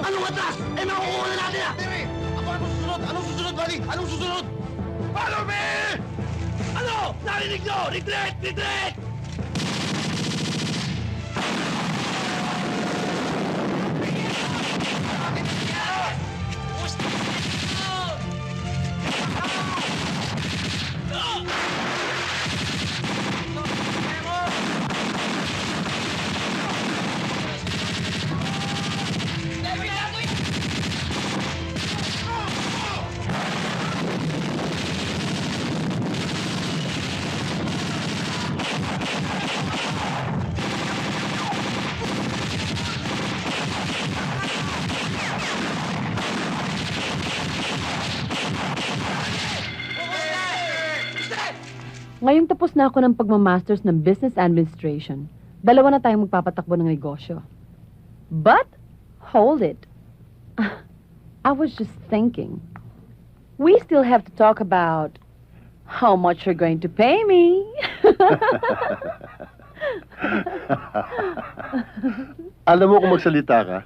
Anong atras? Eh, makukuha na natin ah! Terry! Ako anong susunod? Anong susunod, buddy? Anong susunod? Follow me! Ano? Narinig nyo? Retreat! Retreat! Ngayong tapos na ako ng pagmamasters ng Business Administration, dalawa na tayong magpapatakbo ng negosyo. But, hold it. I was just thinking, we still have to talk about how much you're going to pay me. Alam mo kung magsalita ka,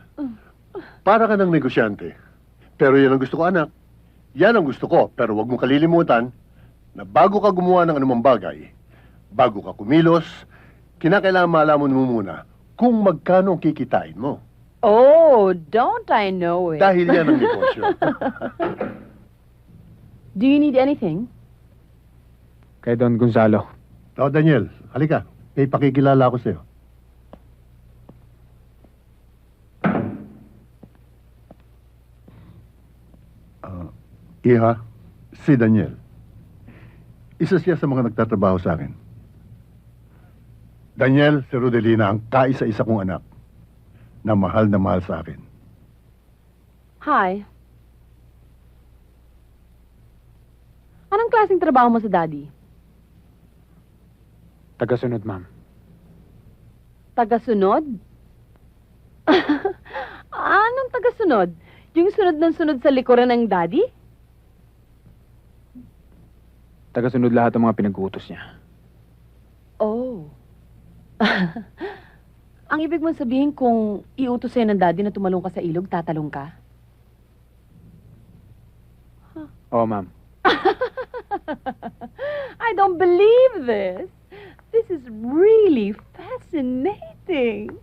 para ka ng negosyante. Pero yan ang gusto ko, anak. Yan ang gusto ko, pero wag mong kalilimutan na bago ka gumawa ng anumang bagay, bago ka kumilos, kinakailangan malaman mo muna kung magkano ang kikitain mo. Oh, don't I know it? Dahil yan ang negosyo. Do you need anything? Kay Don Gonzalo. Oh, Daniel, halika. May pakikilala ako sa'yo. Iha, si Daniel. Isa siya sa mga nagtatrabaho sa akin. Daniel, si Rodelina ang kaisa-isa kong anak na mahal sa akin. Hi. Anong klaseng trabaho mo sa daddy? Tagasunod, ma'am. Tagasunod? Anong tagasunod? Yung sunod ng sunod sa likuran ng daddy? Tagasunod lahat ng mga pinag-uutos niya. Oh. Ang ibig mong sabihin kung iutos sa'yo ng daddy na tumalong ka sa ilog, tatalong ka? Oo, ma'am. I don't believe this. This is really fascinating.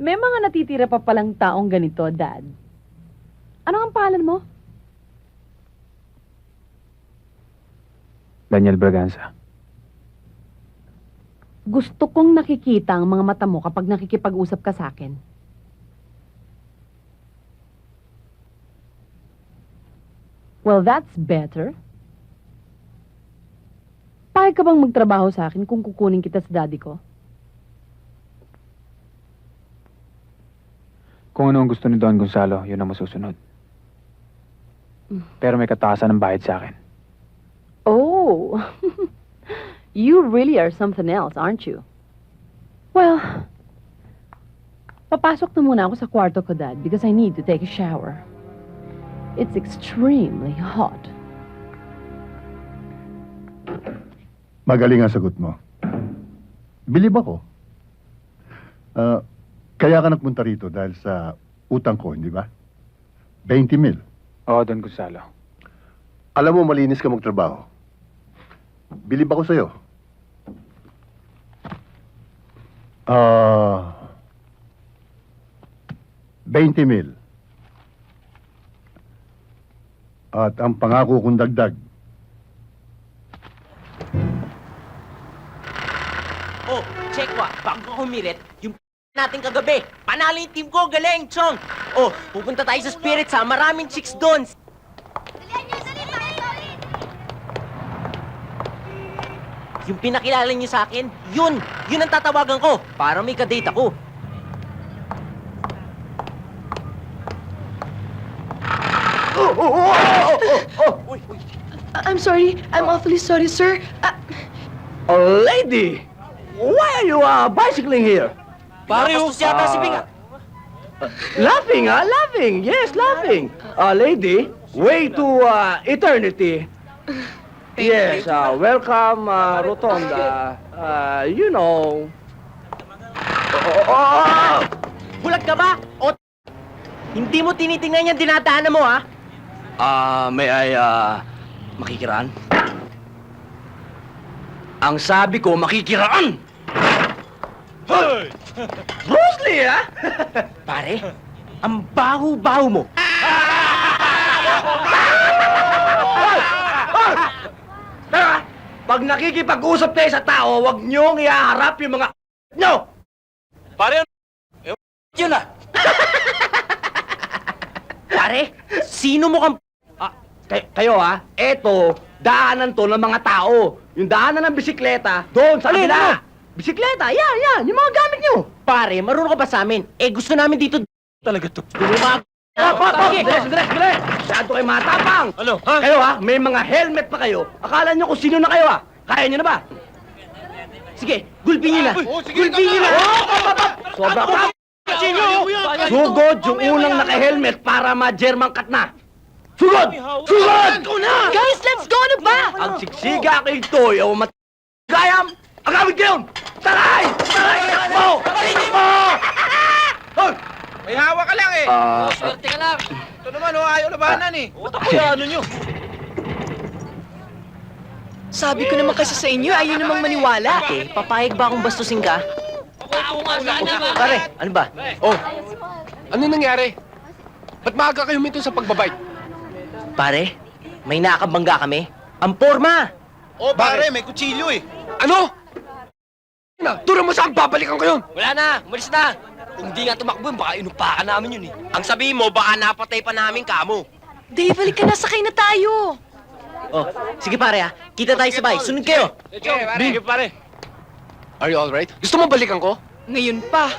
May mga natitira pa palang taong ganito, Dad. Ano ang pangalan mo? Daniel Braganza. Gusto kong nakikita ang mga mata mo kapag nakikipag-usap ka sa akin. Well, that's better. Payag ka bang magtrabaho sa akin kung kukunin kita sa daddy ko? Kung ano ang gusto ni Don Gonzalo, yun ang masusunod. Pero may katasan ng bayad sa akin. Oh, you really are something else, aren't you? Well, papasok na muna ako sa kwarto ko, Dad, because I need to take a shower. It's extremely hot. Magaling ang sagot mo. Bilib ako. Kaya ka nagpunta rito dahil sa utang ko, hindi ba? 20,000. Oo, Don Gonzalo. Alam mo, malinis ka magtrabaho. Bilib ako sa'yo. 20,000. At ang pangako kong dagdag, Oh, check wa. Bago ka humirit, yung natin kagabi. Panalo yung team ko, galing, Chong. Oh, pupunta tayo sa Spirit sa maraming chicks doon. Yung pinakilala niyo sa akin, yun ang tatawagan ko para may kadate ako. I'm sorry. I'm awfully sorry, sir. Oh, lady! Why are you bicycling here? Pinapastos yata si Bing. Laughing, laughing. Yes, laughing. Lady, way to eternity. Yes, welcome, Rotonda. You know. Bulag ka ba? O Hindi mo tinitingnan yung dinadaanan mo, ha? May I, makikiraan? Ang sabi ko, makikiraan! Bruce Lee, ha? Pare, ang baho-baho mo. Tara, pag nakikipag-usap kayo sa tao, huwag niyong ihaharap yung mga nyo! Pare, Yun na! Pare, sino mo kang... Kayo ha, eto, daanan to ng mga tao. Yung daanan ng bisikleta, doon sa kabila. Bisikleta, yan, yung mga gamit nyo. Pare, marunong ka ba sa amin? Eh, gusto namin dito... talaga to. Sandali! Masyado kayo matapang! Ano, ha? Kayo ha, may mga helmet pa kayo. Akala nyo kung sino na kayo ha? Kaya nyo na ba? Sige, gulpin niyo na. Sige, Gulpin niyo na. Sobra pa! Sugod yung unang naka-helmet para ma-German cut na. Sugod! Sugod! Guys, let's go na ba? Ang siksiga kay Toy o matgayam, agawin kayo! Taray! Taray! Takbo! Takbo! Hoy! May hawak ka lang eh. Swerte ka lang. Ito naman, ayaw labanan eh. Ba't ako ano nyo? Sabi ko naman kasi sa inyo, ayaw namang maniwala. Eh, papayag ba akong bastusin ka? Pare, ano ba? Oh, ano nangyari? Ba't maaga kayo huminto sa pagbabike? Pare, may nakabangga kami. Ang porma! Oh, pare, may kutsilyo eh. Ano? Turo mo saan babalikan ko yun? Wala na, umalis na. Kung di nga tumakbo yun, baka inupakan namin yun eh. Ang sabihin mo, baka napatay pa namin kamo. Dave, balik ka na, sakay na tayo. Oh, sige pare ha, kita tayo sabay. Sunod kayo. Sige, pare. Are you alright? Gusto mo balikan ko? Ngayon pa.